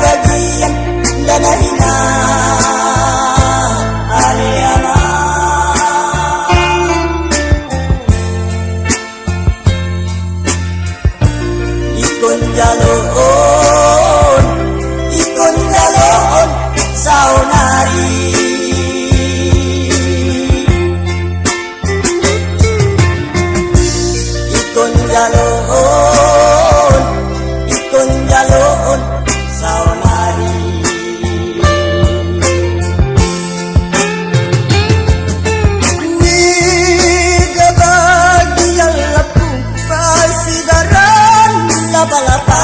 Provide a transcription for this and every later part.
bagian dana hina aliana ikon jaloon saunari ikon jaloon saunari wiga bagian lapung pasidaran lapa-lapa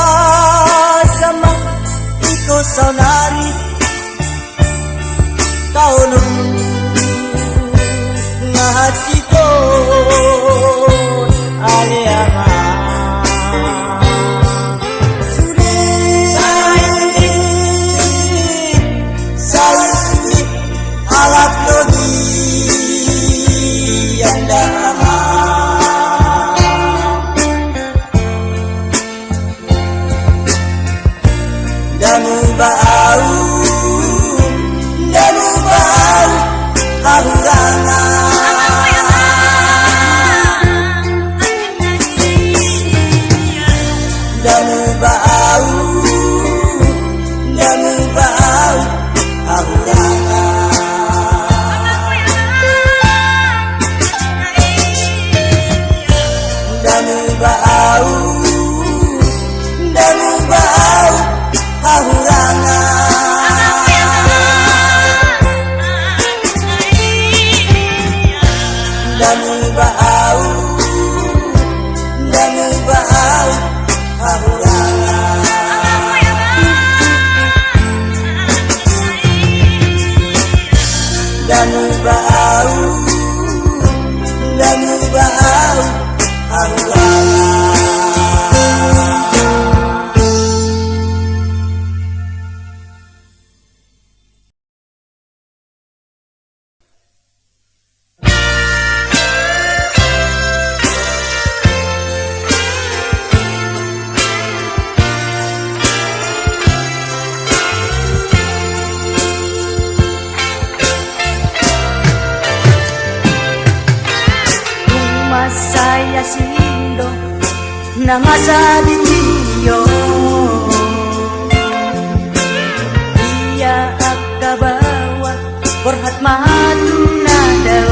kuasa mah iko saunari kaulun ngahaciko aliana sudi alat logi yang dama damu bau hahurangan damu bau hahurangan damu bau hahurangan damu bau hahurangan damu bau hahurangan saya sindo namasa dinyo iya akabawa berhat matuna daw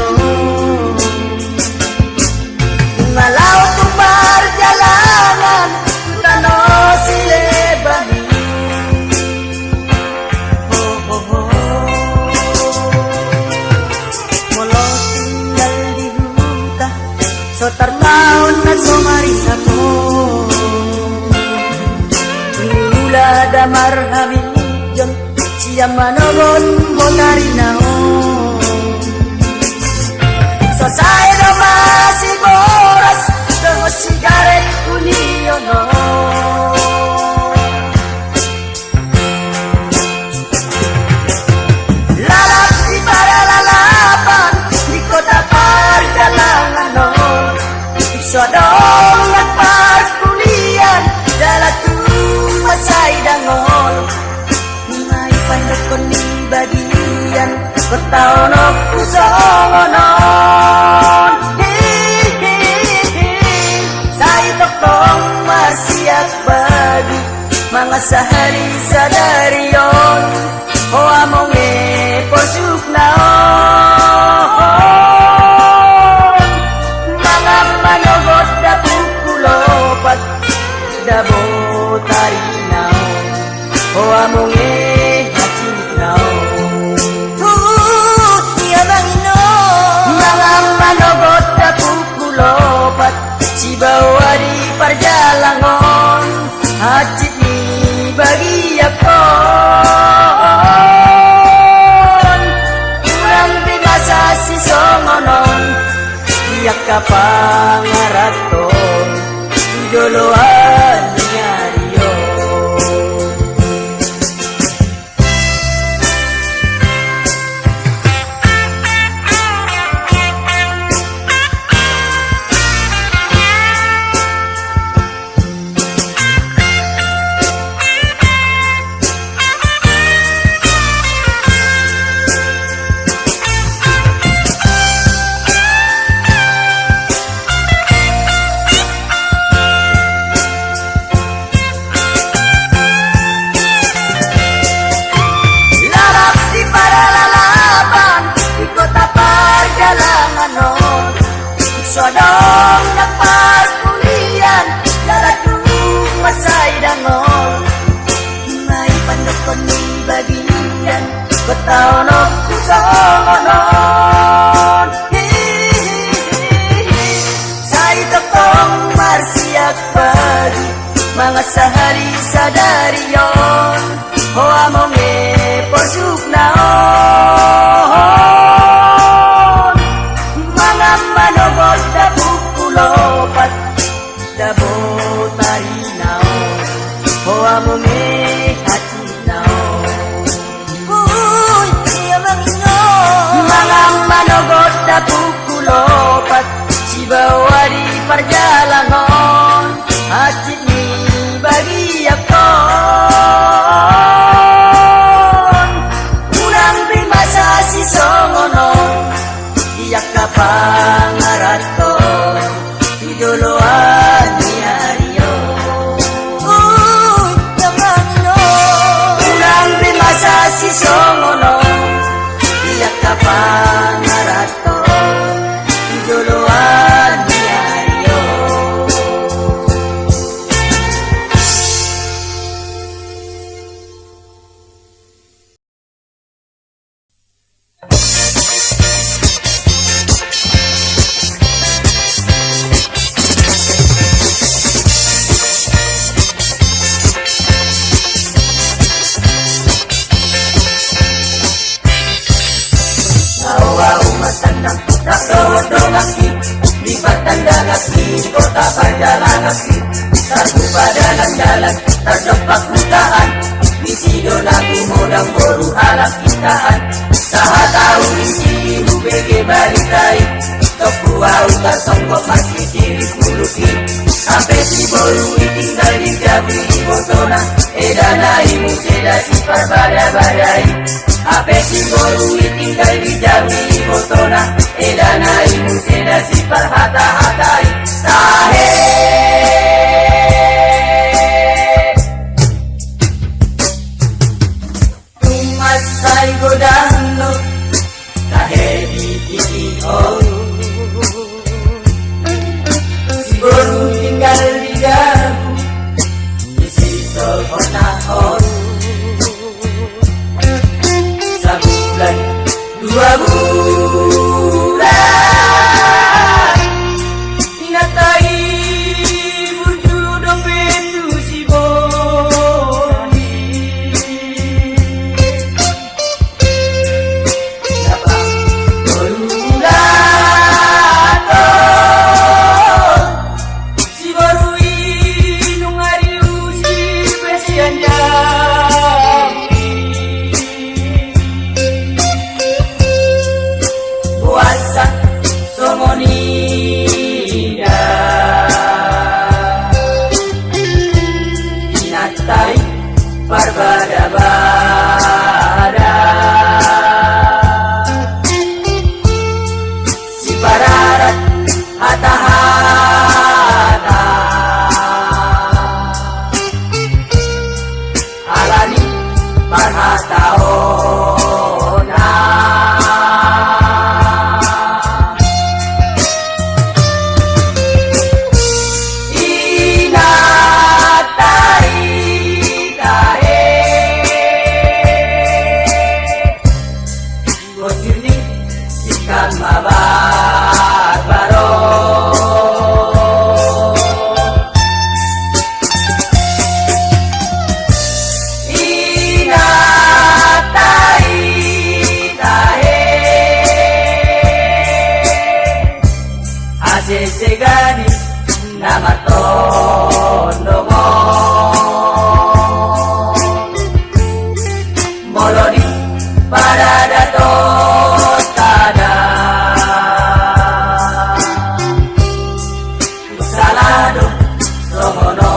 ngalau tu perjalanan tano silebani sotar taon na sumaris ako Lula damar hamijon siya manogon botarinao Sosay na masiboras Damos sigaret uniyo no Lalap di para lalapan Di kota perjalanan no Sodong at parkulian Dala tumasay dangol Ngay pandakon ni bagian Bertaon o pusonon Say toktong masiyak bagi Mga sahari sa darion O among posuk naon manogot da pukulopat da botarinaw o among hachinaw iya bangino mga manogot da pukulopat si bawari parjalangon hachit ni bagi ako kurang bimasa si songonon iyak ka pangaraton idoloan niya riyo bagian betaono songonon sai tepong marsiak pagi mga sahari sadarion hoa monge porsuk naon mga manogod da bukulopat dabo tarinao hoa monge hati nao uy yamang inyo mga manogod da bukulopat sibawari perjalanan hati ni bagi ako unang primasa si songonon iyak ka pangarat ko idoloan ni Aryo uy yaman no unang primasa si songonon iyak ka pangarat ko idoloan ni Aryo Nawa umatandang nakawodong aki di patandang aki kota pandalang aki satu padanan jalan terdepak mukaan di sido lagu modang boru halak kitaan saha tahu isi hubege balikai tokua utar songgok masih diri kulukin sampai si boru tinggal di jabi botona edanai museda si parbada-badai ape si boru tinggal di jabi botona edanai museda si parhata-hatai tahe tumasay godano tahe di titi oh si boru tinggal di jabi isi sokonaon sebulan dua bulan inatai berjudong betu si boni dapat berulato si borui nungariu si pesian jami puasa somonida inatai barbada-bada si pararat hata-hata alani parhataona inatai tahe gosirni ikan mabarbaro inatai tahe asesegani nama tondo mo molodi parada tostada salado somono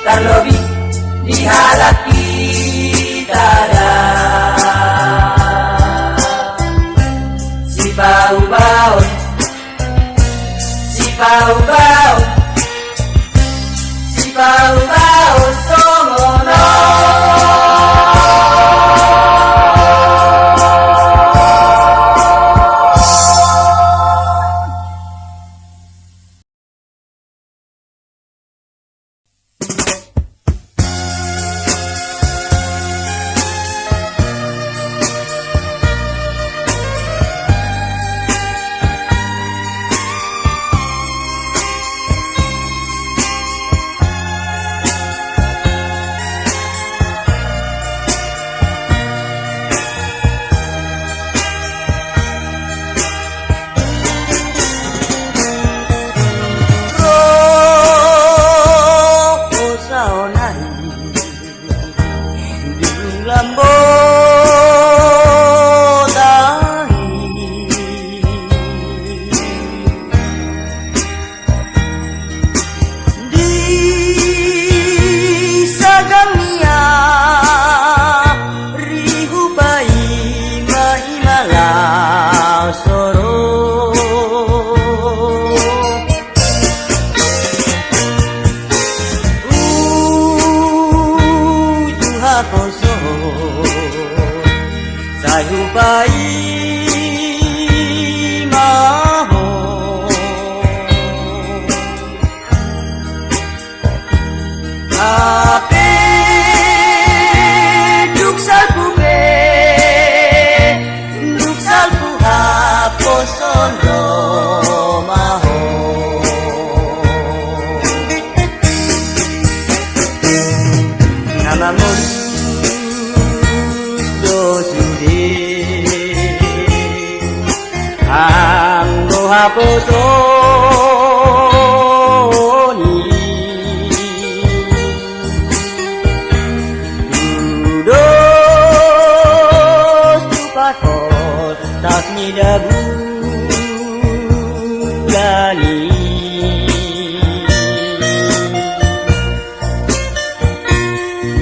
terlebih di halaki tada si bau-bau si bau-bau si bau-bau somono upai maho ape duk salpu haposondo maho namamun dosude anggo haposoni dudos tupakot tak midabulani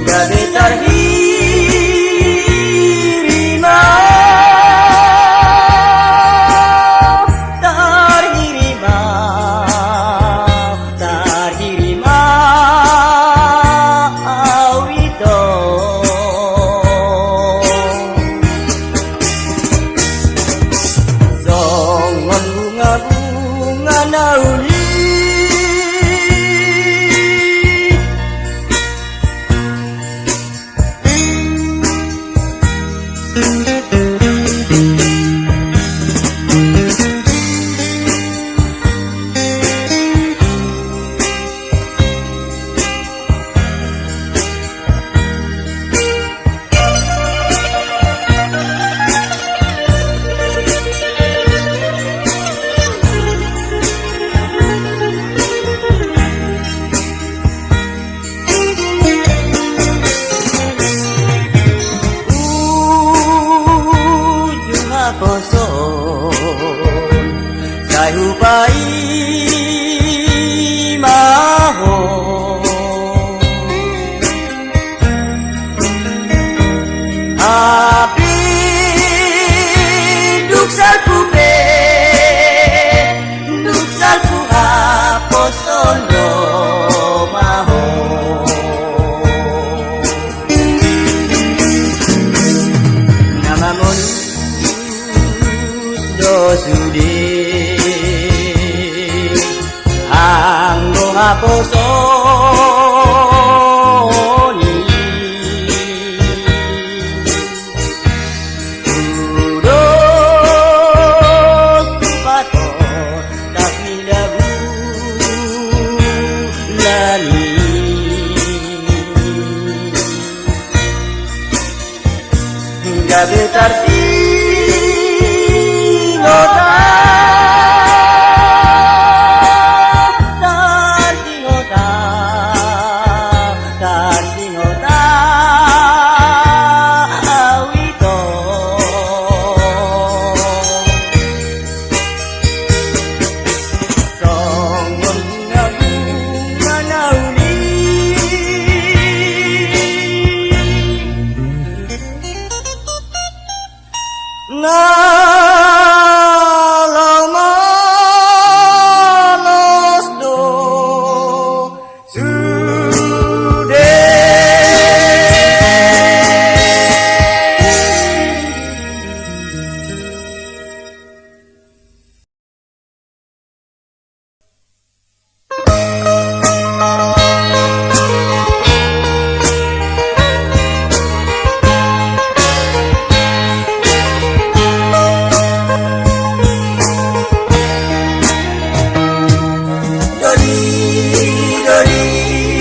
gabe tarhirima awito zongon bunga-bunga nauli poson sai upai maho api duk salpu haposondo maho namamun dosude anggo haposoni dudos tupatot tak midabulani gabe tarsingota awito songon bunga nauli ngalau malos do sude dori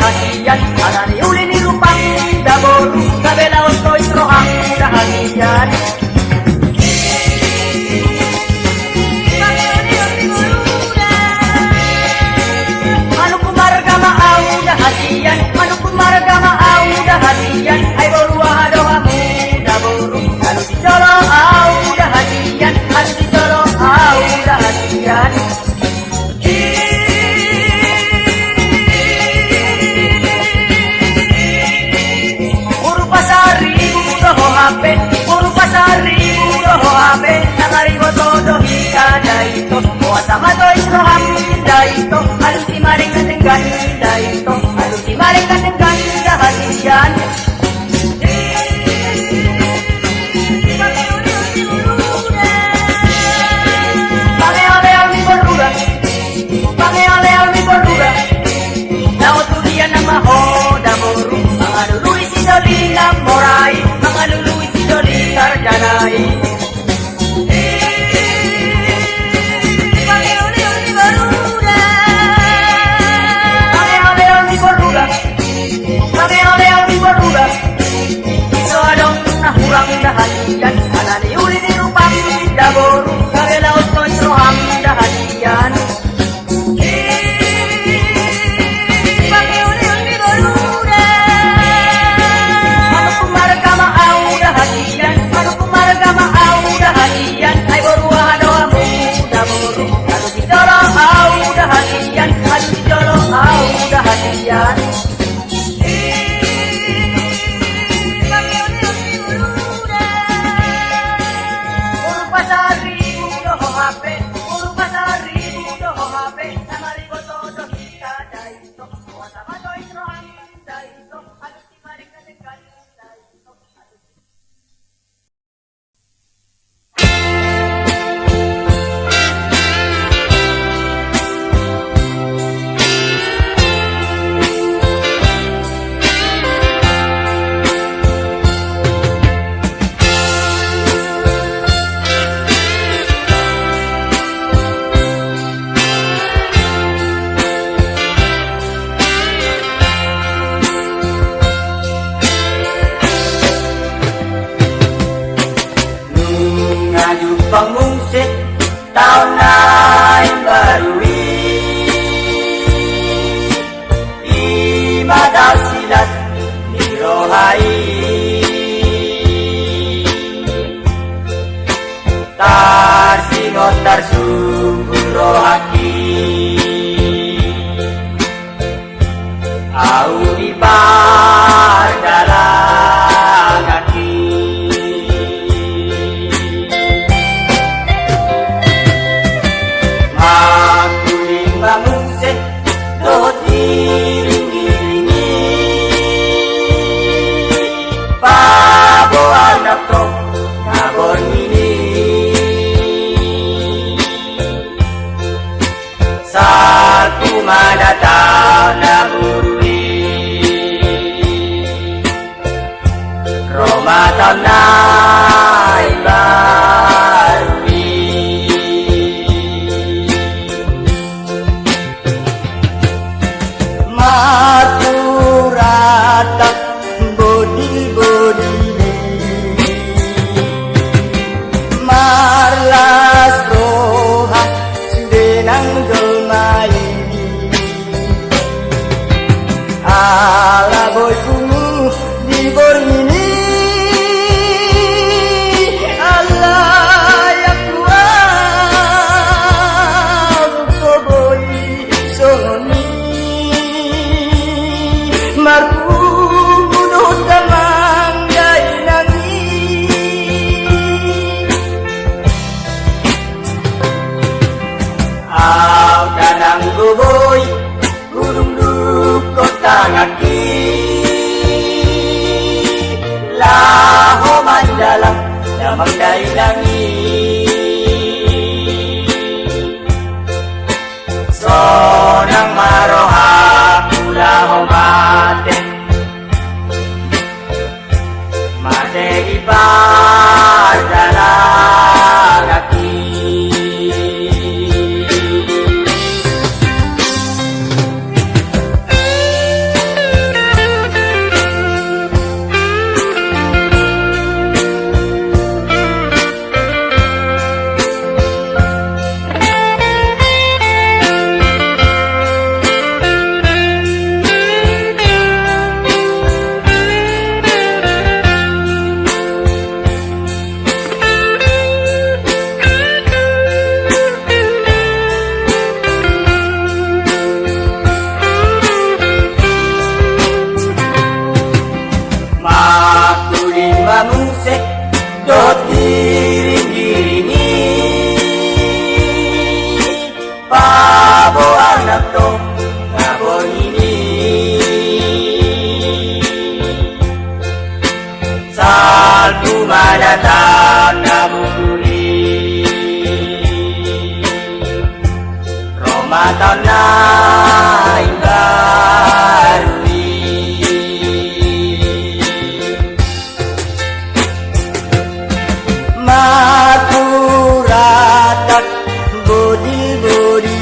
dahasian Anani uli ni lupang daboru Kabelaos ko isrohang dahasian Manu kumarga maaw dahasian Manu kumarga maaw dahasian Ay borua dohamu daboru Anu dijolo aw dahasian Anu dijolo aw dahasian Puru pasari udoho ape Nangarigo todo hika daito Oatama to isroham daito Aluti maring katenggan daito Aluti maring katenggan dahasian Pangealeal mi bordura Pangealeal mi bordura Nautulian nama ho daboru Mangalului sidolina morai Mangalului sidoli sarjanai Pangealeal mi bordura Pangealeal mi bordura Pangealeal mi bordura Iso adong nahurang dahasian Anani uli ni rupang daboru Kabelaos ko isroham dahasian Ay borua doamu daboru Anu dijolo au dahasian Anu dijolo au dahasian Puru pasari udoho hape Puru pasari udoho hape Namarigo todo hika daito Oatama to isrohang daito Anu timaring katenggan daito Ngaju pangungsit tahun lain barui Ibadah silat dirohai Tarsingot tarsungguh rohaki Au dibar dalam kaki Makuling bangungsit dohot iring-iringi Pabo anak to nabon ini Saat kumadatang na burui Ramadan na ibarui Maturatak bodi-bodi Marlas roha sudenang gelmai Ala boy kumu di bormini Allah yang kuat soboy soni Marku bunuh damang gay nangi Aw danang guboy Gurung dukot tangaki Laho mandalang damang day nangi Sonang maroha kulaho mate Mate ipar dalang aki rumah datang naburi Ramadan na inggarui maturatat bodi-bodi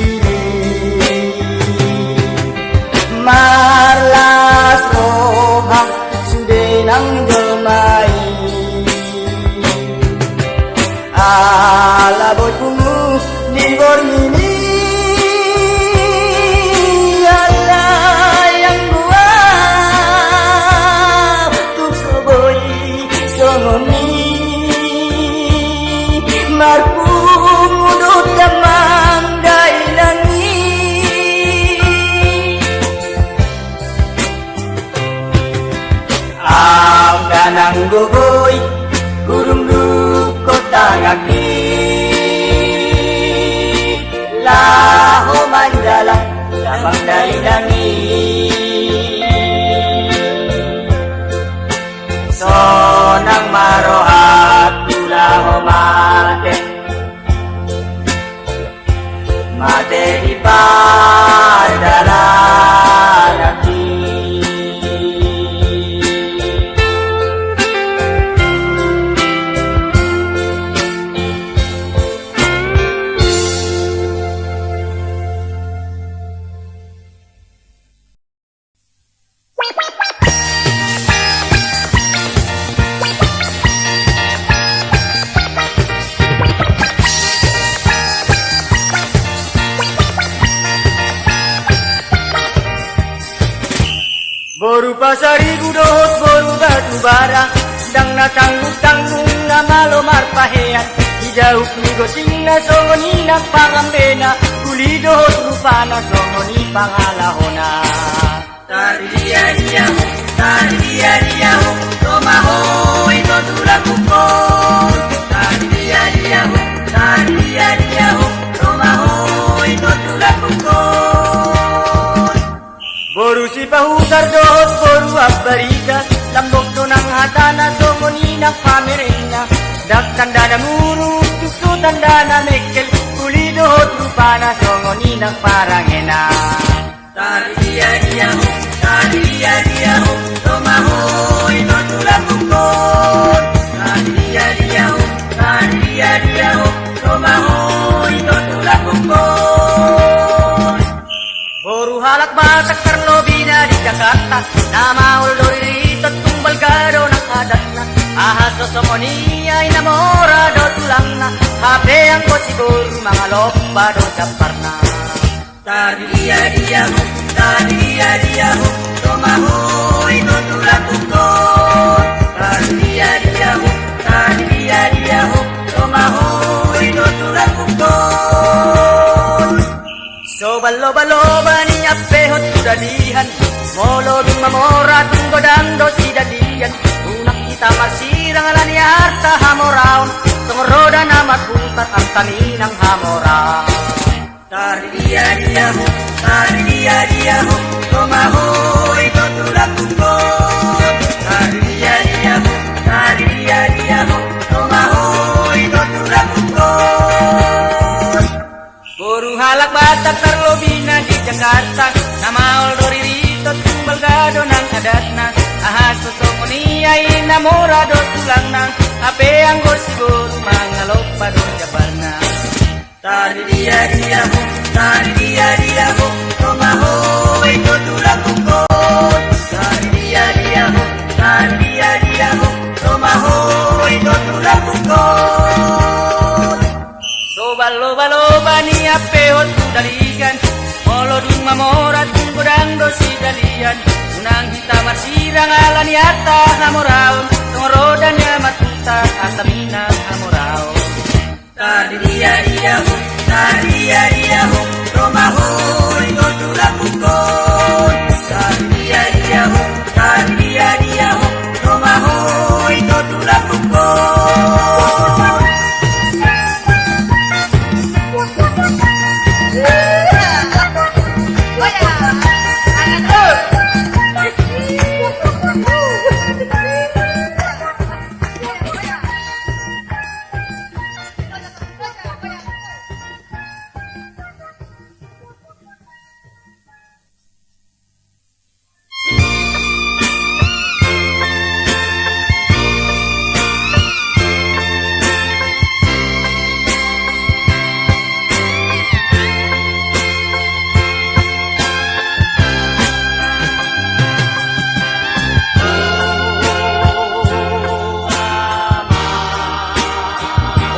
marlas roha sudenang gemai ala boykumu di bormini ala yang gua tuk soboy songoni marpu mudut damang dailangi ang danang gogoy gurung kota ngaki laho mandala damang dailangi sonang marohat tulaho mate mate di padalalaki Boru pasari gudohot boru batu bara dang na tanggung-tanggung na malomar pahean Ijauh ni gosing na songoni na pangambena Kulidohot rupana songoni pangalahona Tari dia ho Tomaho ito tulakukon Tari dia ho Tomaho ito tulakukon Boru si pahukar dohot boru abbarika Lambok do ng hatana songoni ng pamerenya Dak tanda na muru tukso tanda na mekel Kuli dohot rupana songoni ng parangena Tari dia ho Tomaho ito tulakukon Tari dia ho Tomaho ito tulakukon Boru halak batak terlobina di Jakarta Nama uldori rito tumbal gado ng adat na Ahas sosomoni ay namorado tulang na Hape ang kosigur mga lopado japar na Tari dia ho Tomaho ito tulakukon Tari dia ho Tomaho ito tulakukon So balo-baloba ni apehot kudadihan Molo ding mamora tung godando si dadian Unak kita masirang ala ni harta hamoraon Tungoroda na magpuntat ang kaninang hamora Tari dia ho Tomaho ito tulakukon Tari dia ho Tomaho ito tulakukon Boru halak batak terlobina di Jakarta Nama oldori rito tumbal gado ng adat na Ahas sosomoni ay namorado tulang na Ape ang gosibor mga lopado jabar na Tari dia ho Tomaho ito tulakukon Tari dia ho Tomaho ito tulakukon So balo-baloba ni apehot kudaligan Molo dung mamorat kung godando si dalian Unang hitamar sirang ala ni ata hamoraon Tungoroda niya matuta at aminang hamoraon Tari dia ho Tomaho ito tulakukon Tari dia ho Tomaho ito tulakukon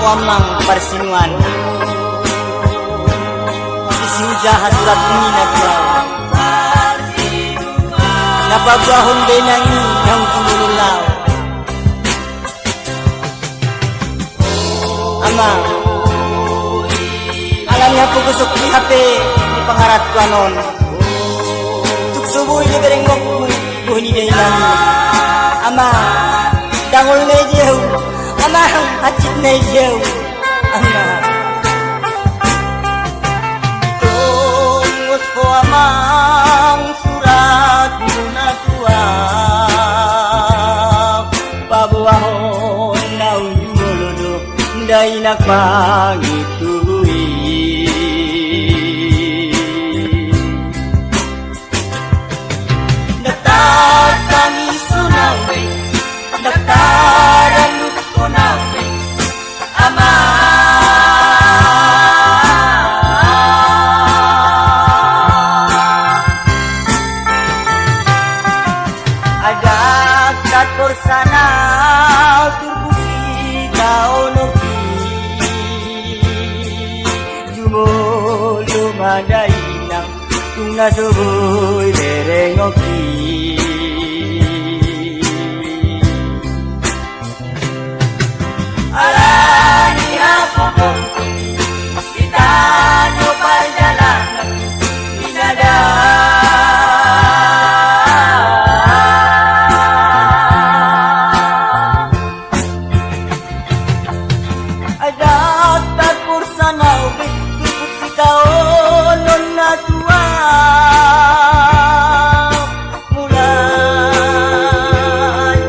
amang persinuan isi ujahat surat ini naglaw napabahon benangi ng kumululaw ama alam niya po gusok di hape di pangarat ko anon tuksuboy ni berengok buhni day nami ama dangol na idiyaw ama hacit na idiyaw ama tungos ko amang surat mo na tuwa pabuahon na unyululo day nagpangituloy nagtatangiso namin nagtaranot ko namin ama agak kator sana turbusi kaonoki jumolo madai nang tung nasuboy berengoki alani ako kita no perjalanan inada ada takur sana ubik tupuk si kaonon na tua mula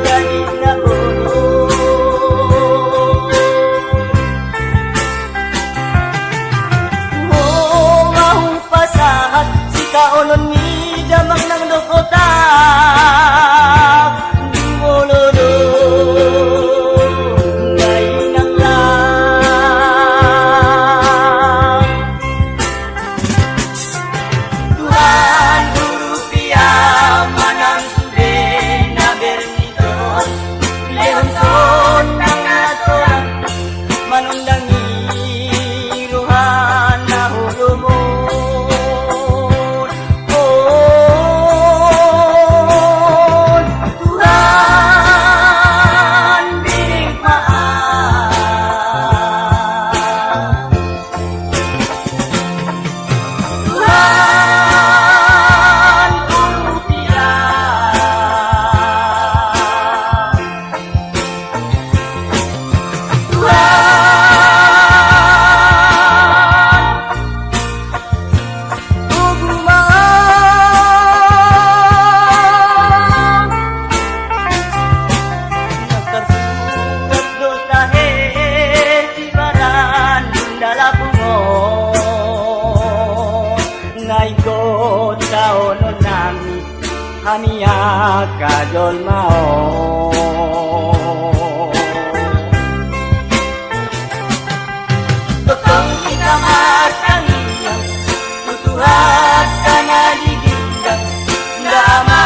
jadi na pasahat si kaonon ni damang ng dokota di mo lolo ngay nang lang Tuhan rupiah manang sude na bernitos lehonson ng atoran manundangi ruhan na hulumo naikot kaonon nami hamiya kajol mao totong kita matangiyang tutuhat ka na digindang dama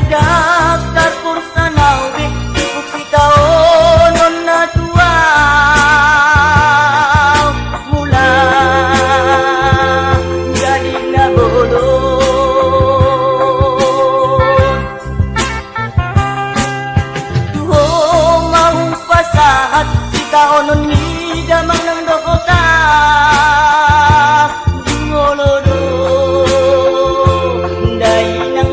daftar kursa naubik tipuk si kaonon na tua mula jadi na bolon tuho mau pasahat si kaonon ni damang ng dokota dingolodo day nang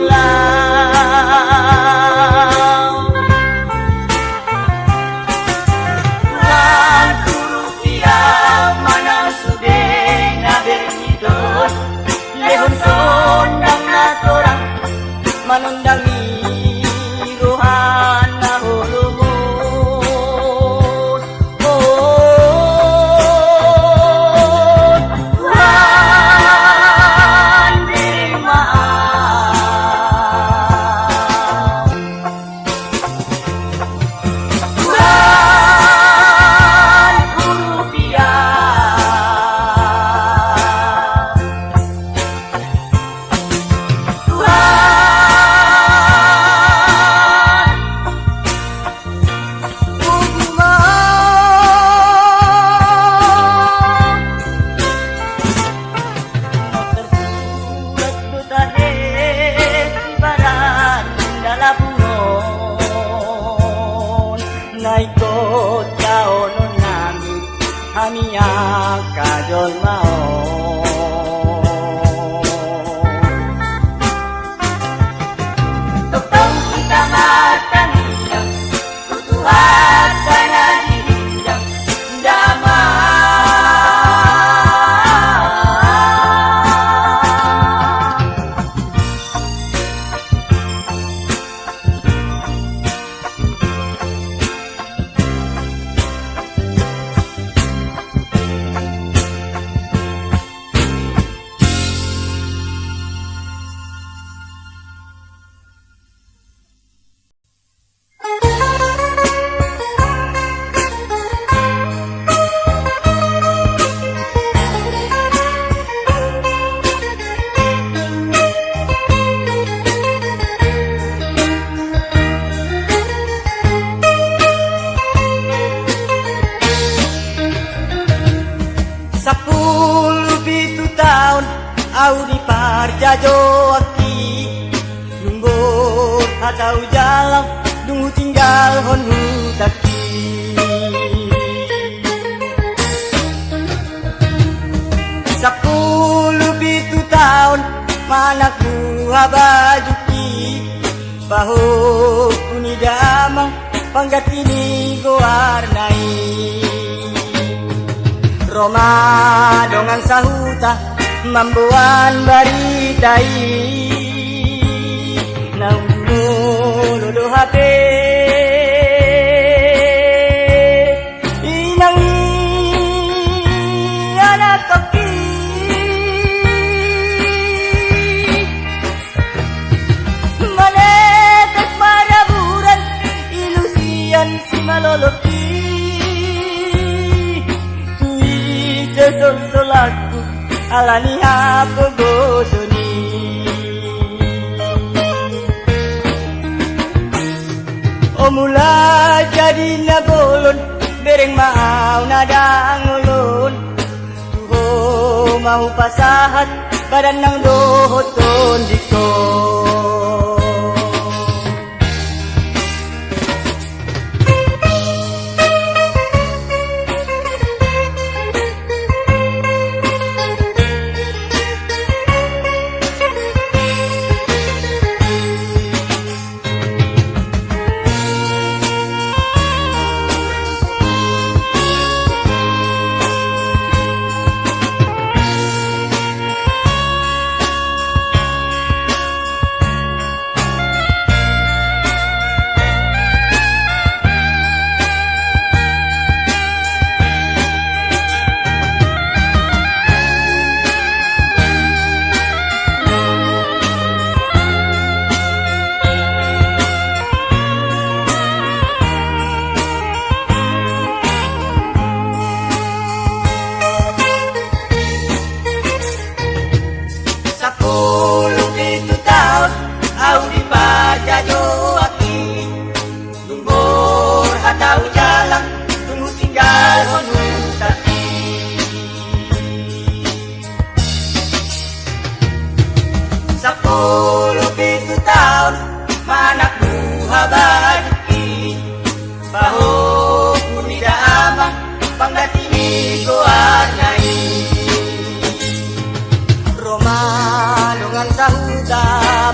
manang kami kajol mau. Tong kita matang hidang, tutuhat sana dihidang damai. Au di parjajo aki Lumbur atau jalan Dungu tinggal honu taki 10 tahun Manakku habajuki Bahu kuni damang Panggat ini goarnai Roma dongan sahuta Mambuan baritai Namu lulu hati Inangi anak toki Manetek maraburan Ilusian si maloloki Tui sesol-solaku Alani apa gosoni Oh mula jadi nabolon Bereng mau nadang ulun Tuho mau pasahat Badan nang dohoton diko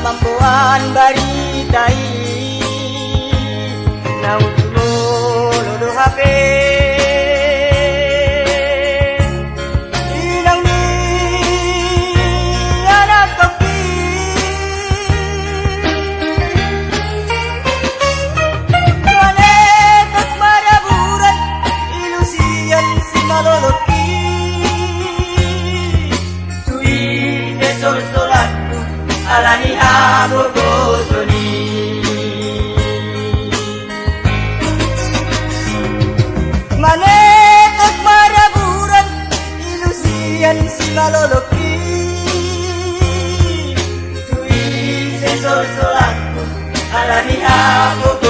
Mampuan baritai Nautumo lodo hape Inang ni anak topi Manetek maraburan Ilusian si maloloki Tui desol-solatku Alani amo gosoni Manetek maraburan Ilusian si maloloki Tui sesol-solaku Alani amo